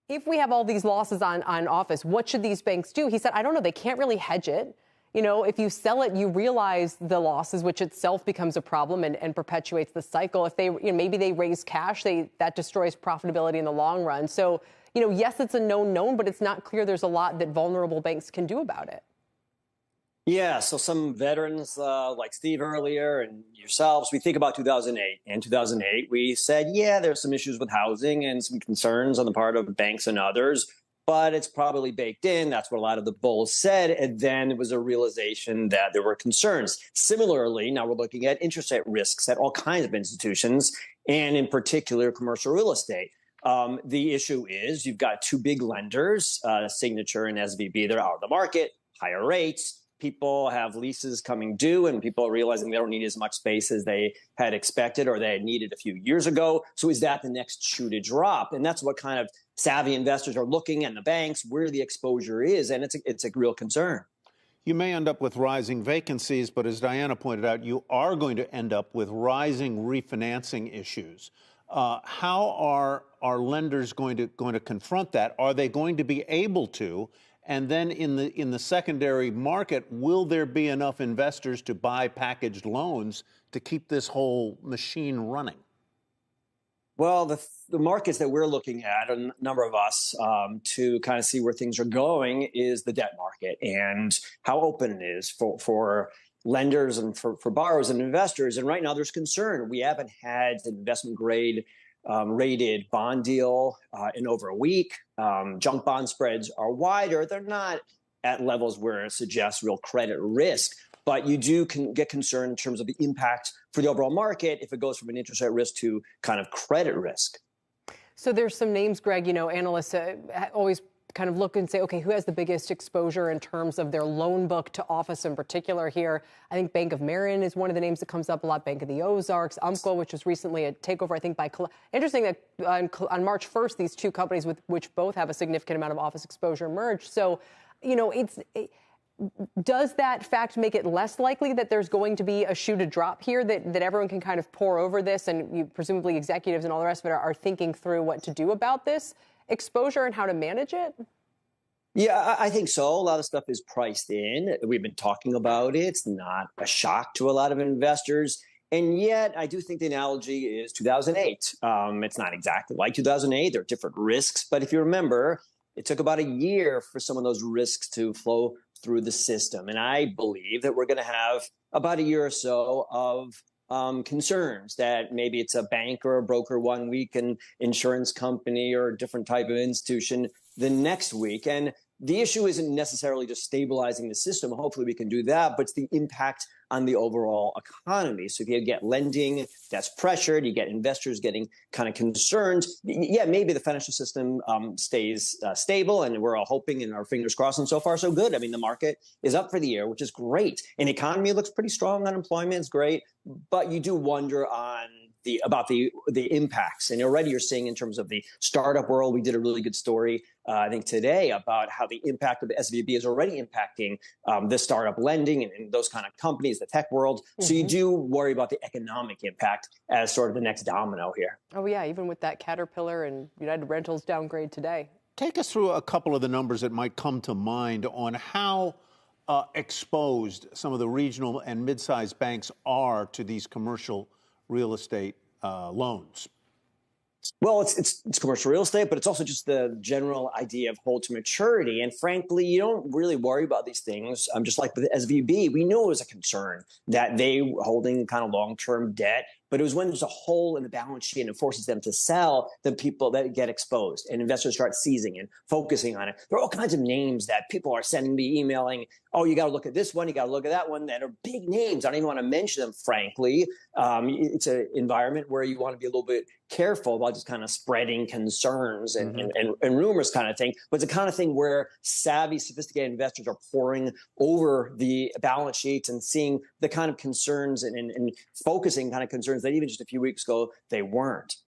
If we have all these losses on office, what should these banks do? He said, I don't know. They can't really hedge it. You know, if you sell it, you realize the losses, which itself becomes a problem and perpetuates the cycle. If they, maybe they raise cash, that destroys profitability in the long run. So, yes, it's a known, but it's not clear there's a lot that vulnerable banks can do about it. Yeah, so some veterans like Steve earlier and yourselves, we think about 2008. In 2008, we said, yeah, there's some issues with housing and some concerns on the part of banks and others, but it's probably baked in. That's what a lot of the bulls said. And then it was a realization that there were concerns. Similarly, now we're looking at interest rate risks at all kinds of institutions, and in particular, commercial real estate. The issue is you've got two big lenders, Signature and SVB. They're out of the market, higher rates. People have leases coming due and people are realizing they don't need as much space as they had expected or they had needed a few years ago. So is that the next shoe to drop? And that's what kind of savvy investors are looking at the banks, where the exposure is. And it's a real concern. You may end up with rising vacancies, but as Diana pointed out, you are going to end up with rising refinancing issues. How are lenders going to confront that? Are they going to be able to? And then in the secondary market, will there be enough investors to buy packaged loans to keep this whole machine running? Well, the markets that we're looking at, a number of us, to kind of see where things are going is the debt market and how open it is for lenders and for borrowers and investors. And right now there's concern. We haven't had an investment grade rated bond deal in over a week. Junk bond spreads are wider. They're not at levels where it suggests real credit risk, but you do get concerned in terms of the impact for the overall market if it goes from an interest rate risk to kind of credit risk. So there's some names, Greg, analysts always kind of look and say, okay, who has the biggest exposure in terms of their loan book to office in particular here? I think Bank of Marin is one of the names that comes up a lot. Bank of the Ozarks, Umpqua, which was recently a takeover, I think, by... Interesting that on March 1st, these two companies, which both have a significant amount of office exposure, merged. So, does that fact make it less likely that there's going to be a shoe to drop here, that everyone can kind of pour over this, and presumably executives and all the rest of it are thinking through what to do about this exposure and how to manage it? Yeah, I think so. A lot of stuff is priced in. We've been talking about it. It's not a shock to a lot of investors. And yet, I do think the analogy is 2008. It's not exactly like 2008. There are different risks. But if you remember, it took about a year for some of those risks to flow through the system. And I believe that we're going to have about a year or so of concerns that maybe it's a bank or a broker one week, an insurance company or a different type of institution the next week. And the issue isn't necessarily just stabilizing the system. Hopefully we can do that, but it's the impact on the overall economy. So if you get lending that's pressured, you get investors getting kind of concerned. Yeah, maybe the financial system stays stable, and we're all hoping and our fingers crossed, and so far so good. I mean, the market is up for the year, which is great. And the economy looks pretty strong. Unemployment is great, but you do wonder about the impacts. And already you're seeing in terms of the startup world, we did a really good story, I think today, about how the impact of the SVB is already impacting the startup lending and those kind of companies, the tech world. Mm-hmm. So you do worry about the economic impact as sort of the next domino here. Oh, yeah, even with that Caterpillar and United Rentals downgrade today. Take us through a couple of the numbers that might come to mind on how exposed some of the regional and mid-sized banks are to these commercial real estate loans. Well, it's commercial real estate, but it's also just the general idea of hold to maturity. And frankly, you don't really worry about these things. Just like with the SVB, we knew it was a concern that they were holding kind of long-term debt. But it was when there's a hole in the balance sheet and it forces them to sell, the people that get exposed and investors start seizing and focusing on it. There are all kinds of names that people are sending me, emailing. Oh, you got to look at this one. You got to look at that one, that are big names. I don't even want to mention them, frankly. It's an environment where you want to be a little bit careful about just kind of spreading concerns and rumors kind of thing. But it's the kind of thing where savvy, sophisticated investors are poring over the balance sheets and seeing the kind of concerns and focusing kind of concerns that even just a few weeks ago, they weren't.